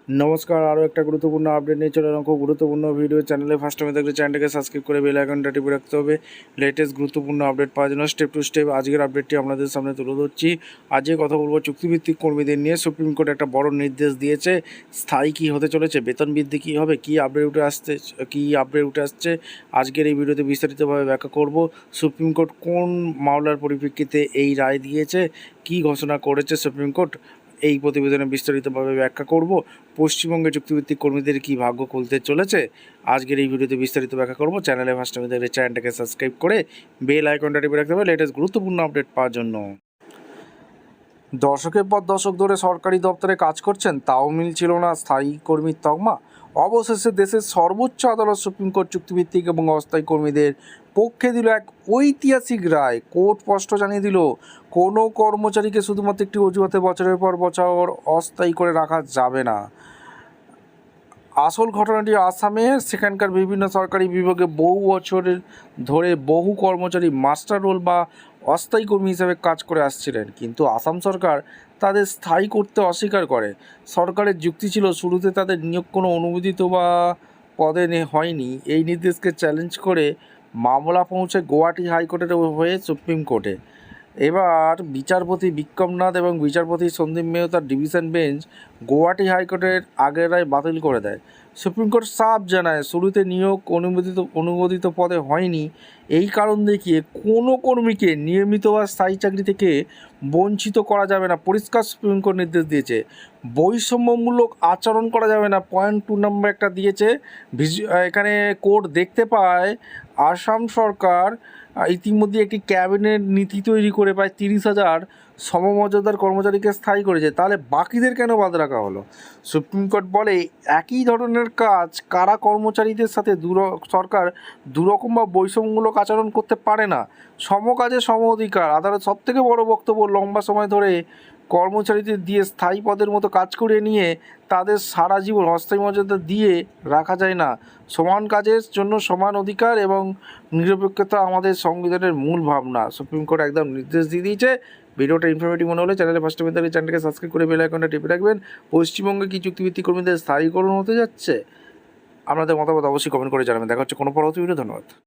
নমস্কার, আরও একটা গুরুত্বপূর্ণ আপডেট নিয়ে চলে এলাম। খুব গুরুত্বপূর্ণ ভিডিও। চ্যানেলে ফার্স্ট টাইমে থাকলে চ্যানেলটাকে সাবস্ক্রাইব করে বেল আইকনটা টিপে রাখতে হবে লেটেস্ট গুরুত্বপূর্ণ আপডেট পাওয়ার জন্য। স্টেপ টু স্টেপ আজকের আপডেটটি আপনাদের সামনে তুলে ধরছি। আজকে কথা বলবো চুক্তিভিত্তিক কর্মীদের নিয়ে। সুপ্রিম কোর্ট একটা বড় নির্দেশ দিয়েছে। স্থায়ী কী হতে চলেছে, বেতন বৃদ্ধি কী হবে, কী আপডেট উঠে আসছে আজকের এই ভিডিওতে বিস্তারিতভাবে ব্যাখ্যা করব। সুপ্রিম কোর্ট কোন মামলার পরিপ্রেক্ষিতে এই রায় দিয়েছে, কী ঘোষণা করেছে সুপ্রিম কোর্ট, এই প্রতিবেদনে বিস্তারিতভাবে ব্যাখ্যা করব। পশ্চিমবঙ্গে চুক্তিভিত্তিক কর্মীদের কী ভাগ্য খুলতে চলেছে আজকের এই ভিডিওতে বিস্তারিত ব্যাখ্যা করব। চ্যানেলে ফার্স্ট টাইম দেখলে চ্যানেলটাকে সাবস্ক্রাইব করে বেল আইকনটা টিপে রাখতে হবে লেটেস্ট গুরুত্বপূর্ণ আপডেট পাওয়ার জন্য। দশকের পর দশক ধরে সরকারি দপ্তরে কাজ করছেন, তাও মিলছিল না স্থায়ী কর্মীর তকমা। অবশেষে দেশের সর্বোচ্চ আদালত সুপ্রিম কোর্ট চুক্তিভিত্তিক এবং অস্থায়ী কর্মীদের পক্ষে দিল এক ঐতিহাসিক রায়। কোর্ট স্পষ্ট জানিয়ে দিল, কোনো কর্মচারীকে শুধুমাত্র একটি অজুহাতে বছরের পর বছর অস্থায়ী করে রাখা যাবে না। আসল ঘটনাটি আসামের। সেখানকার বিভিন্ন সরকারি বিভাগে বহু বছরের ধরে বহু কর্মচারী মাস্টার রোল বা অস্থায়ী কর্মী হিসেবে কাজ করে আসছিলেন, কিন্তু আসাম সরকার তাদের স্থায়ী করতে অস্বীকার করে। সরকারের যুক্তি ছিল, শুরুতে তাদের নিয়োগ কোনো অনুমোদিত বা পদে হয়নি। এই নির্দেশকে চ্যালেঞ্জ করে মামলা পৌঁছে গুয়াহাটি হাইকোর্টের হয়ে সুপ্রিম কোর্টে। এবার বিচারপতি বিক্রমনাথ এবং বিচারপতি সন্দীপ মেহতার ডিভিশন বেঞ্চ গুয়াহাটি হাইকোর্টের আগের রায় বাতিল করে দেয়। সুপ্রিম কোর্ট সাফ জানায়, শুরুতে নিয়োগ অনুমোদিত পদে হয়নি। এই কারণ দেখিয়ে কোনো কর্মীকে নিয়মিত বা স্থায়ী চাকরি থেকে বঞ্চিত করা যাবে না। পরিষ্কার সুপ্রিম কোর্ট নির্দেশ দিয়েছে। বৈষম্যমূলক আচরণ করা যাবে না। পয়েন্ট 2 নম্বর একটা দিয়েছে। এখানে কোর্ট দেখতে পায় আসাম সরকার ইতিমধ্যে একটি ক্যাবিনেট নীতি তৈরি করে প্রায় 30,000 সমমর্যাদার কর্মচারীকে স্থায়ী করেছে। তাহলে বাকিদের কেন বাদ রাখা হলো? সুপ্রিম কোর্ট বলে, একই ধরনের কাজ কারা কর্মচারীদের সাথে সরকার দুরকম বা বৈষম্যমূলক আচরণ করতে পারে না। সম কাজে সম অধিকার। আদালত সবথেকে বড় বক্তব্য, লম্বা সময় ধরে কর্মচারীদের দিয়ে স্থায়ী পদের মতো কাজ করে নিয়ে তাদের সারা জীবন অস্থায়ী মর্যাদা দিয়ে রাখা যায় না। সমান কাজের জন্য সমান অধিকার এবং নিরপেক্ষতা আমাদের সংবিধানের মূল ভাবনা। সুপ্রিম কোর্ট একদম নির্দেশ দিয়ে দিয়েছে। ভিডিওটা ইনফরমেটিভ মনে হলে চ্যানেলে ফার্স্ট টাইম থাকলে চ্যানেলকে সাবস্ক্রাইব করে বেল আইকনটা টিপে রাখবেন। পশ্চিমবঙ্গে কি চুক্তিভিত্তিক কর্মীদের স্থায়ীকরণ হতে যাচ্ছে? আপনাদের মতামত অবশ্যই কমেন্ট করে জানাবেন। দেখা হচ্ছে কোনো পরবর্তী ভিডিও। ধন্যবাদ।